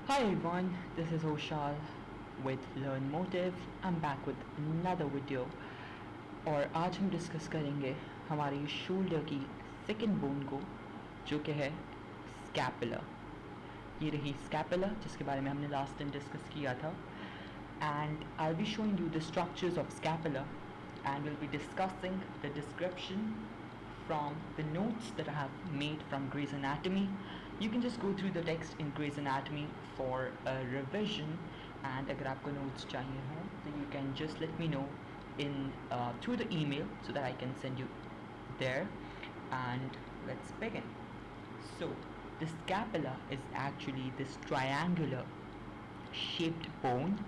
Hi everyone, this is Oshal with Learn Motive. I'm back with another video और आज हम discuss करेंगे हमारी शोल्डर की सेकंड बोन को जो कि है स्कैपुला। ये रही स्कैपुला जिसके बारे में हमने लास्ट टाइम डिस्कस किया था and I will be showing you the structures of scapula and we'll be discussing the description from the notes that I have made from Grey's Anatomy. You can just go through the text in Grey's Anatomy for a revision, and अगर आपको notes चाहिए हों तो you can just let me know in through the email so that I can send you there. And let's begin. So the scapula is actually this triangular shaped bone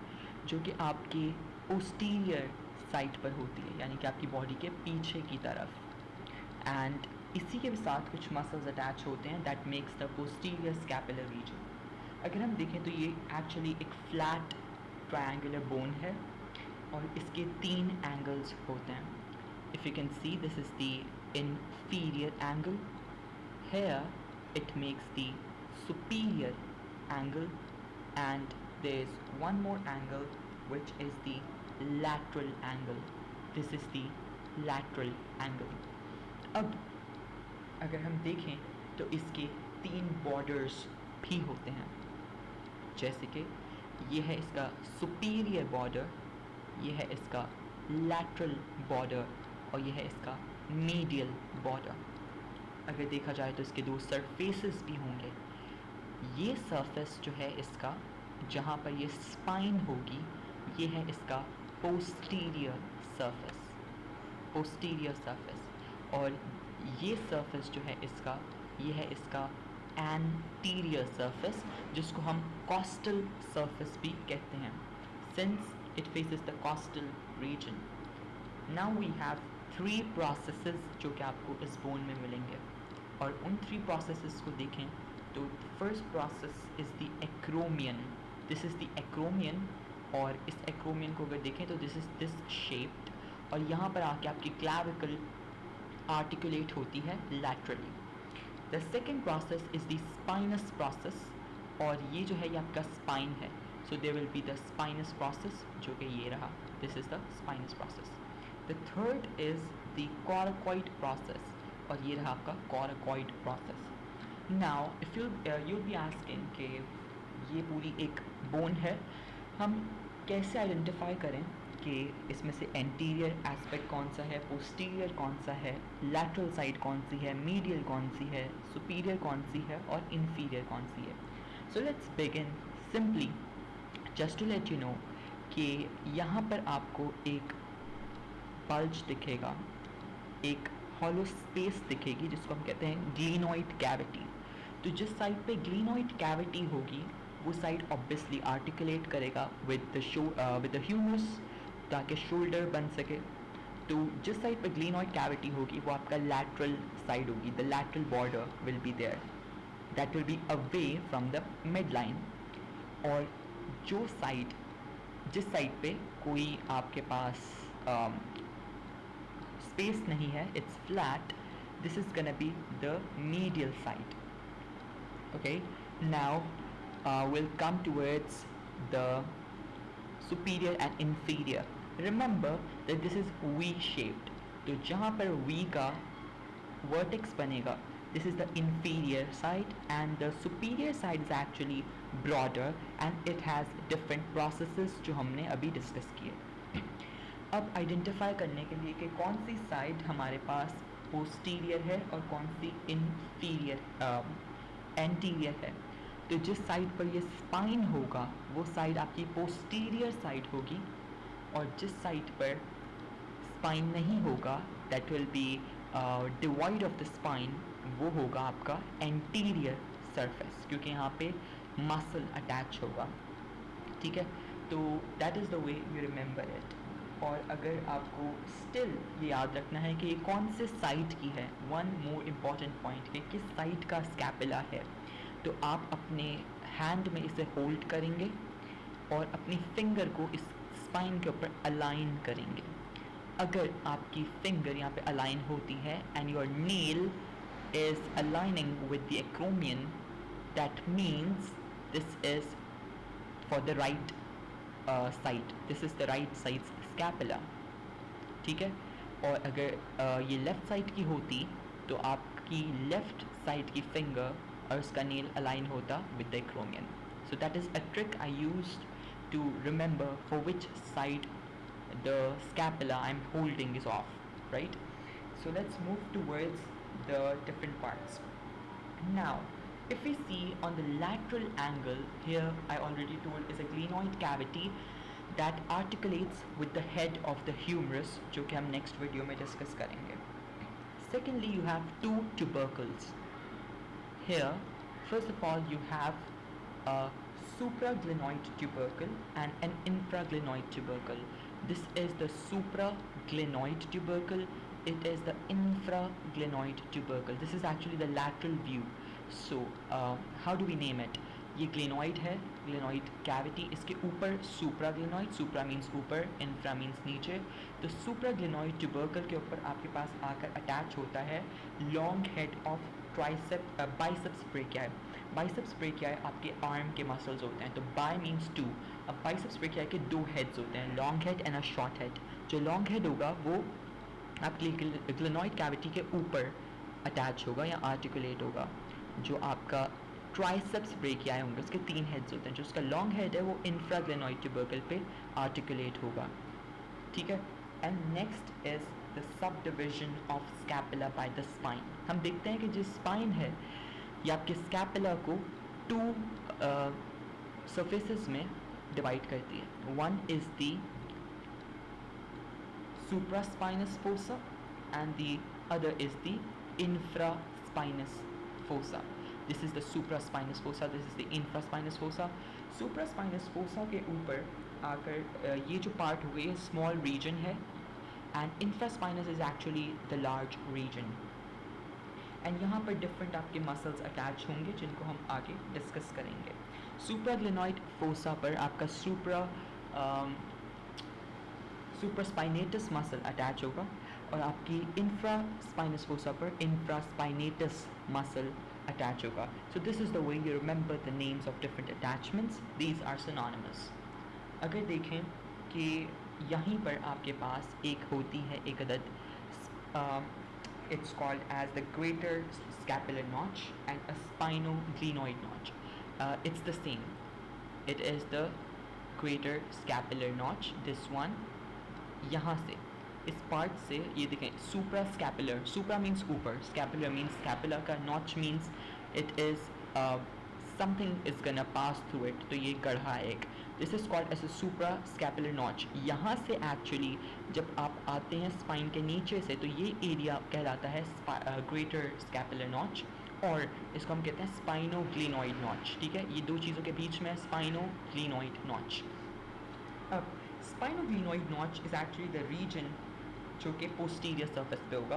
जो कि आपके posterior side पर होती है, यानी कि आपकी body के पीछे की तरफ, एंड इसी के साथ कुछ मसल्स अटैच होते हैं that makes the posterior scapular region. अगर हम देखें तो ये एक्चुअली एक फ्लैट ट्रायंगुलर बोन है और इसके 3 एंगल्स होते हैं। If you can see this is the inferior angle, here it makes the superior angle, and there is one more angle which is the lateral angle. This is the lateral angle. अब अगर हम देखें तो इसके 3 borders भी होते हैं, जैसे कि ये है इसका सुपीरियर बॉर्डर, ये है इसका लैटरल बॉर्डर और ये है इसका मीडियल बॉर्डर। अगर देखा जाए तो इसके 2 सरफेसेस भी होंगे। ये सरफेस जो है इसका, जहाँ पर ये स्पाइन होगी, ये है इसका पोस्टीरियर सरफेस, और ये सरफेस जो है इसका, ये है इसका एंटीरियर सरफेस, जिसको हम कॉस्टल सरफेस भी कहते हैं, since it faces the costal region. Now we have 3 processes जो कि आपको इस बोन में मिलेंगे, और उन 3 प्रोसेसेस को देखें तो first process is the acromion. This is the acromion, और इस एक्रोमियन को अगर देखें तो दिस इज़ दिस शेप्ड, और यहाँ पर आके आपकी क्लैविकल आर्टिकुलेट होती है laterally. The second process is the spinous process, और ये जो है ये आपका स्पाइन है, so there will be the spinous process जो कि ये रहा, this is the spinous process. The third is the coracoid process, और ये रहा आपका coracoid process. Now if you'll be asking कि ये पूरी एक बोन है, हम कैसे आइडेंटिफाई करें कि इसमें से एंटीरियर एस्पेक्ट कौन सा है, पोस्टीरियर कौन सा है, लैटरल साइड कौन सी है, मीडियल कौन सी है, सुपीरियर कौन सी है और इन्फीरियर कौन सी है। So let's begin simply just to let you know कि यहाँ पर आपको एक बल्ज दिखेगा, एक हॉलो स्पेस दिखेगी जिसको हम कहते हैं ग्लिनोइड कैविटी। तो जिस साइड पे ग्लिनोइड कैविटी होगी वो साइड ऑब्वियसली आर्टिकुलेट करेगा विद द ह्यूमरस ताकि शोल्डर बन सके। तो जिस साइड पे ग्लिनोइड कैविटी होगी वो आपका लैटरल साइड होगी, the lateral border will be there, that will be away from the mid line. और जो साइड, जिस साइड पे कोई आपके पास स्पेस नहीं है, it's flat, this is gonna be the medial side. Okay, now we'll come towards the superior and inferior. Remember that this is V-shaped. तो जहाँ पर V का vertex बनेगा, this is the inferior side, and the superior side is actually broader and it has different processes जो हमने अभी discuss किए। अब आइडेंटिफाई करने के लिए कि कौन सी साइड हमारे पास पोस्टीरियर है और कौन सी इन्फीरियर एंटीरियर है, तो जिस साइड पर ये स्पाइन होगा वो साइड आपकी पोस्टीरियर साइड होगी, और जिस साइड पर स्पाइन नहीं होगा that will B divide of the spine, वो होगा आपका एंटीरियर सरफेस, क्योंकि यहाँ पे मसल अटैच होगा। ठीक है, तो that is the way you remember it. और अगर आपको स्टिल ये याद रखना है कि ये कौन से साइड की है, वन मोर इम्पॉर्टेंट पॉइंट कि किस साइड का स्कैपुला है, तो आप अपने हैंड में इसे होल्ड करेंगे और अपनी फिंगर को इस स्पाइन के ऊपर अलाइन करेंगे। अगर आपकी फिंगर यहाँ पे अलाइन होती है and your nail is aligning with the acromion, that means this is for the right side. This is the right side's scapula. ठीक है, और अगर ये लेफ़्ट साइड की होती तो आपकी लेफ़्ट साइड की फिंगर और उसका नेल अलाइन होता with the acromion. So that is a trick I used to remember for which side the scapula I'm holding is off, right? So let's move towards the different parts. Now, if we see on the lateral angle, here I already told is a glenoid cavity that articulates with the head of the humerus, जो कि हम next video में discuss करेंगे. Secondly, you have two tubercles. Here, first of all, you have a supraglenoid tubercle and an infraglenoid tubercle. This is the supraglenoid tubercle. It is the infraglenoid tubercle. This is actually the lateral view. So, how do we name it? ये glenoid है, glenoid cavity, इसके ऊपर सुप्राग्लेनॉइड, सुप्रा means ऊपर, infra means नीचे. तो सुप्राग्लेनॉइड tubercle के ऊपर आपके पास आकर अटैच होता है long head of biceps brachii. Biceps brachii आपके आर्म के मसल्स होते हैं. तो बाय मीन्स टू. अब बाइसेप्स ब्रेकियाई के दो हेड्स होते हैं, long head and a short head. जो लॉन्ग हेड होगा वो आपके ग्लेनॉइड कैविटी के ऊपर अटैच होगा या आर्टिकुलेट होगा. जो आपका ट्राइसेप्स ब्रेकियाई होंगे उसके तीन हेड्स होते हैं. जो उसका लॉन्ग हेड है वो इंफ्राग्लेनॉइड ट्यूबरकल पे आर्टिकुलेट होगा. ठीक है. And next is the sub division of scapula by the spine. हम देखते हैं कि जो स्पाइन है ये आपके स्कैपुला को टू सर्फेसिस में डिवाइड करती है. One is the supraspinous fossa and the other is the infraspinous fossa. This is the supraspinous fossa, this is the infraspinous fossa. Supraspinous fossa के ऊपर आकर ये जो पार्ट हुए स्मॉल रीजन है and infraspinous is actually the large region. And यहाँ पर different आपके मसल्स अटैच होंगे जिनको हम आगे डिस्कस करेंगे. सुप्राग्लेनॉइड फोसा पर आपका सुप्रास्पाइनेटस मसल अटैच होगा और आपकी इंफ्रास्पाइनस फोसा पर इंफ्रास्पाइनेटस मसल अटैच होगा. So this is the way you remember the names of different attachments. These are synonymous. अगर देखें कि यहीं पर आपके पास एक होती है एक अदद, it's called as the greater scapular notch and a spinoglenoid notch. It's the same. It is the greater scapular notch. This one. यहाँ से इस पार्ट से ये देखें सुप्रा स्कैपुलर. सुप्रा मीन्स ऊपर, स्कैपुलर मीन्स स्कैपुला का, notch means it is something is gonna pass through it. तो ये गढ़ा एक. This is called as a suprascapular notch. यहाँ से एक्चुअली जब आप आते हैं स्पाइन के नीचे से तो ये एरिया कहलाता है ग्रेटर स्कैपुलर नॉच और इसको हम कहते हैं स्पाइनोग्लिनॉइड नॉच. ठीक है. ये दो चीज़ों के बीच में स्पाइनोग्लिनॉइड नॉच. अब spinoglenoid notch is actually the region जो कि पोस्टीरियर सर्फेस पे होगा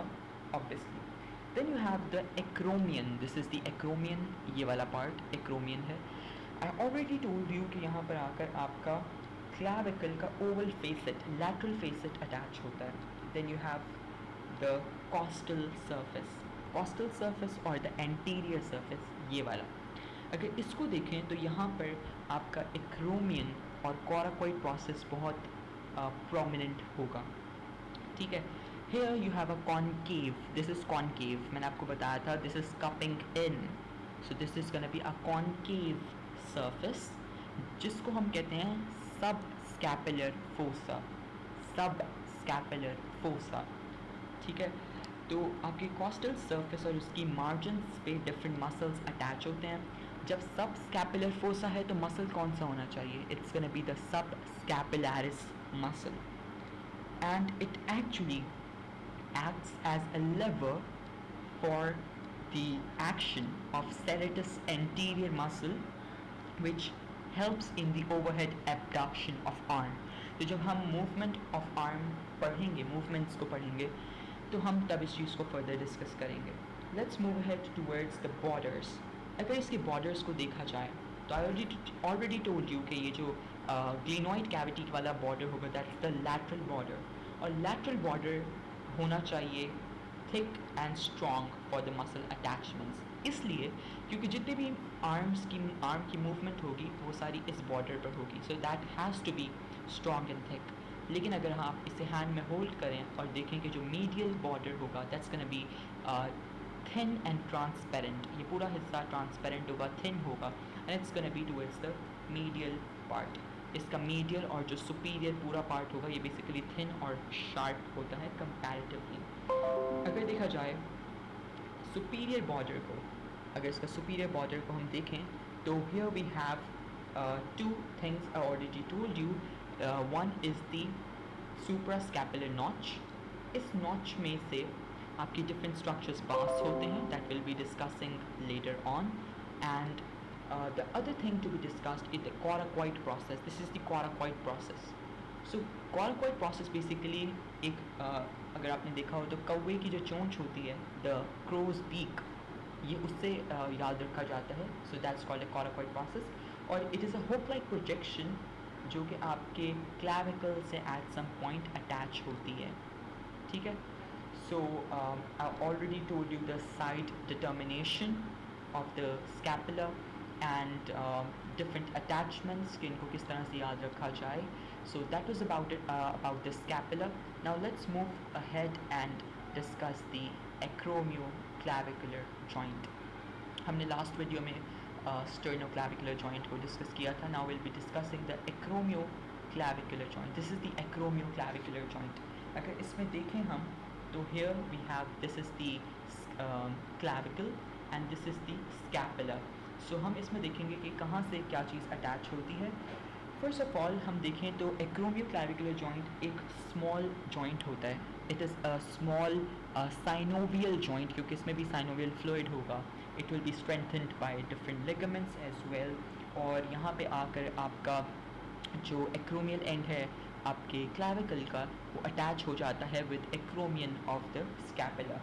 obviously. Then you have the acromion. This is the acromion. ये वाला पार्ट एक्रोमियन है. आई ऑलरेडी टोल्ड यू कि यहाँ पर आकर आपका क्लैविकल का oval facet, lateral facet attach होता है. Then you have the costal surface. Costal surface और द एंटीरियर सर्फेस ये वाला. अगर इसको देखें तो यहाँ पर आपका एक्रोमियन और कोराकोइड प्रोसेस बहुत प्रोमिनेंट होगा. ठीक है. Here you have a concave. This is concave. मैंने आपको बताया था this is cupping in. So this is gonna be a concave surface जिसको हम कहते हैं subscapular fossa. Subscapular fossa. ठीक है. तो आपके कॉस्टल सर्फेस और उसकी मार्जिन्स पे डिफरेंट मसल्स अटैच होते हैं. जब सब स्कैपुलर फोसा है तो मसल कौन सा होना चाहिए? It's gonna be the subscapularis muscle and it actually acts as a lever for the action of serratus anterior muscle which helps in the overhead abduction of arm. तो जब हम movement of arm पढ़ेंगे, movements को पढ़ेंगे तो हम तब इस चीज़ को further discuss करेंगे. Let's move ahead towards the borders. अगर इसके borders को देखा जाए तो I already told you कि ये जो glenoid cavity वाला border होगा that's the lateral border. और lateral border होना चाहिए thick and strong for the muscle attachments. इसलिए क्योंकि जितने भी आर्म की मूवमेंट होगी वो सारी इस बॉर्डर पर होगी, so that has to be strong and thick. लेकिन अगर आप इसे हैंड में होल्ड करें और देखें कि जो मीडियल बॉर्डर होगा that's gonna be thin and transparent, ये पूरा हिस्सा ट्रांसपेरेंट होगा, थिन होगा, and it's gonna be towards the medial part. इसका मीडियल और जो सुपीरियर पूरा पार्ट होगा ये बेसिकली थिन और शार्प होता है कंपैरेटिवली। अगर देखा जाए सुपीरियर बॉर्डर को, अगर इसका सुपीरियर बॉर्डर को हम देखें तो here we have two things I already told you. One is the suprascapular notch. इस नॉच में से आपकी डिफरेंट स्ट्रक्चर्स पास होते हैं, that will be discussing later on. And the other thing to be discussed is the coracoid process. This is the coracoid process. So coracoid process basically एक अगर आपने देखा हो तो कौवे की जो चोंच होती है, the crow's beak, ये उससे याद रखा जाता है। So that's called a coracoid process. और it is a hook-like projection जो कि आपके clavicle से at some point attach होती है, ठीक है। So I already told you the side determination of the scapula and different attachments कि इनको किस तरह से याद रखा जाए। So that was about it, about the scapula. Now let's move ahead and discuss the acromioclavicular joint. हमने last video में sternoclavicular joint को discuss किया था. Now we'll be discussing the acromioclavicular joint. This is the acromioclavicular joint. अगर इसमें देखें हम तो here we have, this is the clavicle and this is the scapula. So हम इसमें देखेंगे कि कहाँ से क्या चीज़ अटैच होती है। फर्स्ट ऑफ ऑल हम देखें तो एक्रोमियोक्लैविकुलर जॉइंट एक स्मॉल जॉइंट होता है। It is a small synovial joint, क्योंकि इसमें भी साइनोवियल फ्लूइड होगा। It will be strengthened by different ligaments as well. और यहाँ पे आकर आपका जो एक्रोमियल एंड है आपके क्लैविकल का, वो अटैच हो जाता है with acromion of the scapula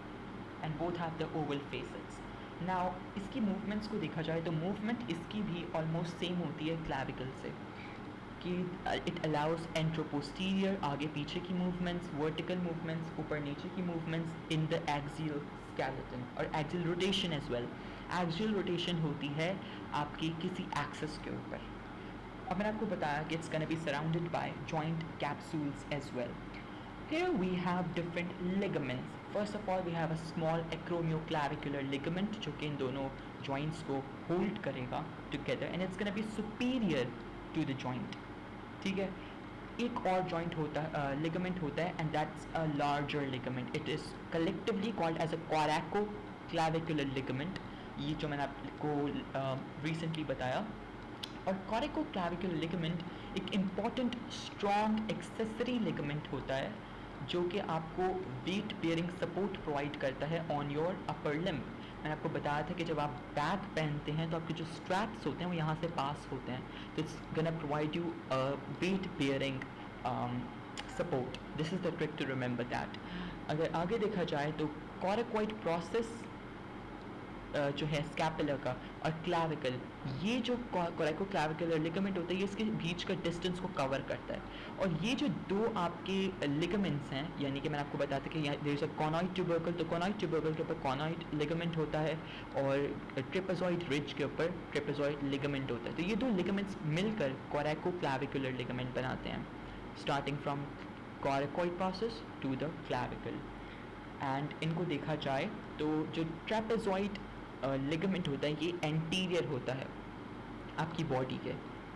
and both have the Oval faces. Now इसकी मूवमेंट्स को देखा जाए तो मूवमेंट इसकी भी ऑलमोस्ट सेम होती है क्लैविकल से, कि इट अलाउज एंट्रोपोस्टीरियर आगे पीछे की मूवमेंट्स, वर्टिकल मूवमेंट्स, ऊपर नीचे की movements in the axial skeleton, और axial rotation as well. Axial rotation होती है आपकी किसी एक्सिस के ऊपर। अब मैंने आपको बताया कि it's gonna be surrounded by joint capsules as well. Here we have different ligaments. First of all we have a small acromioclavicular ligament जो कि इन दोनों joints को hold करेगा together and it's gonna be superior to the joint, ठीक है। एक और joint होता है ligament होता है and that's a larger ligament. It is collectively called as a coracoclavicular ligament. ये जो मैंने आपको recently बताया। और coracoclavicular ligament एक important strong accessory ligament होता है जो कि आपको वेट बेयरिंग सपोर्ट प्रोवाइड करता है ऑन योर अपर लिम्ब। मैंने आपको बताया था कि जब आप बैग पहनते हैं तो आपके जो स्ट्रैप्स होते हैं वो यहाँ से पास होते हैं, तो it's gonna provide you weight bearing support. This is the trick to remember that. अगर आगे देखा जाए तो कोराकोइड प्रोसेस जो है स्कैपुला का और क्लैविकल, ये जो कोराकोक्लैविकुलर लिगामेंट होता है ये इसके बीच का डिस्टेंस को कवर करता है। और ये जो दो आपके लिगामेंट्स हैं, यानी कि मैंने आपको बताया था कि देयर इज अ कॉनॉइड ट्यूबरकल, तो कॉनॉइड ट्यूबरकल के ऊपर कॉनॉइड लिगामेंट होता है और ट्रेपेजॉइड रिज के ऊपर ट्रेपेजॉइड लिगामेंट होता है। तो ये दो लिगामेंट्स मिलकर कोराकोक्लैविकुलर लिगामेंट बनाते हैं, starting from coracoid process to the clavicle. And इनको देखा जाए तो जो ट्रेपेजॉइड लिगामेंट होता है ये एंटीरियर होता है आपकी बॉडी के,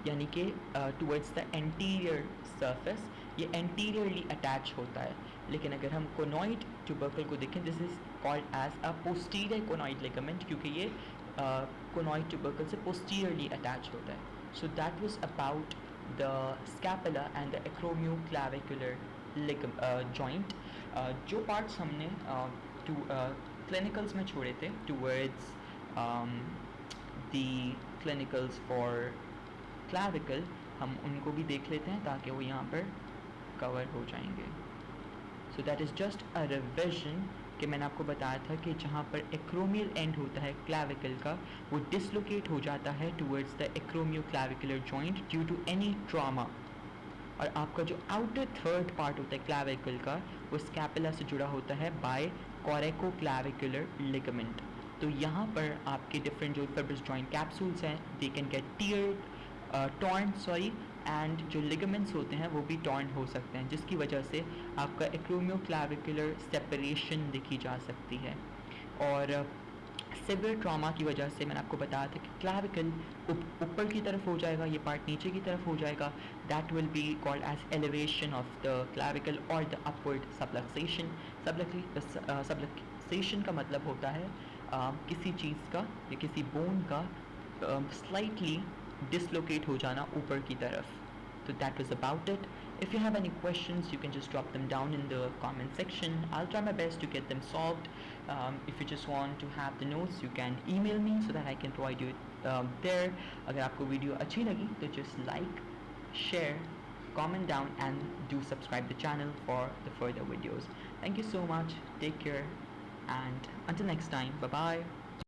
यानी कि टुवर्ड्स द एंटीरियर सरफेस, ये एंटीरियरली अटैच होता है। लेकिन अगर हम कोनॉइड ट्यूबरकल को देखें, this is called as a posterior conoid ligament, क्योंकि ये कोनॉइड ट्यूबरकल से पोस्टीरियरली अटैच होता है। So that was about the scapula and the acromioclavicular joint. जो पार्ट्स हमने क्लिनिकल्स में छोड़े थे towards the clinicals for clavicle, हम उनको भी देख लेते हैं ताकि वो यहाँ पर कवर हो जाएंगे। So that is just a revision कि मैंने आपको बताया था कि जहाँ पर एक्रोमियल एंड होता है क्लैविकल का, वो डिसलोकेट हो जाता है towards the acromioclavicular joint due to any trauma. और आपका जो आउटर थर्ड पार्ट होता है क्लैविकल का, वो स्कैपुला से जुड़ा होता है बाय कोराकोक्लैविकुलर लिगामेंट। तो यहाँ पर आपके डिफरेंट जो फिब्रस जॉइंट कैप्सूल्स हैं they can get tear torn sorry, and जो लिगामेंट्स होते हैं वो भी टॉर्न हो सकते हैं, जिसकी वजह से आपका एक्रोमियोक्लाविकुलर सेपरेशन देखी जा सकती है। और सिवियर ट्रॉमा की वजह से मैंने आपको बताया था कि क्लैविकल ऊपर की तरफ हो जाएगा, ये पार्ट नीचे की तरफ हो जाएगा, that will be called as elevation of the clavicle और द अपवर्ड सबलक्सेशन। सबलक्सेशन का मतलब होता है किसी चीज़ का या किसी बोन का स्लाइटली डिसलोकेट हो जाना ऊपर की तरफ। So that was about it. If you have any questions, you can just drop them down in the comment section. I'll try my best to get them solved. If you just want to have the notes, you can email me so that I can provide you there. अगर आपको video अच्छी लगी तो just like, share, comment down and do subscribe the channel for the further videos. Thank you so much. Take care and until next time. Bye bye.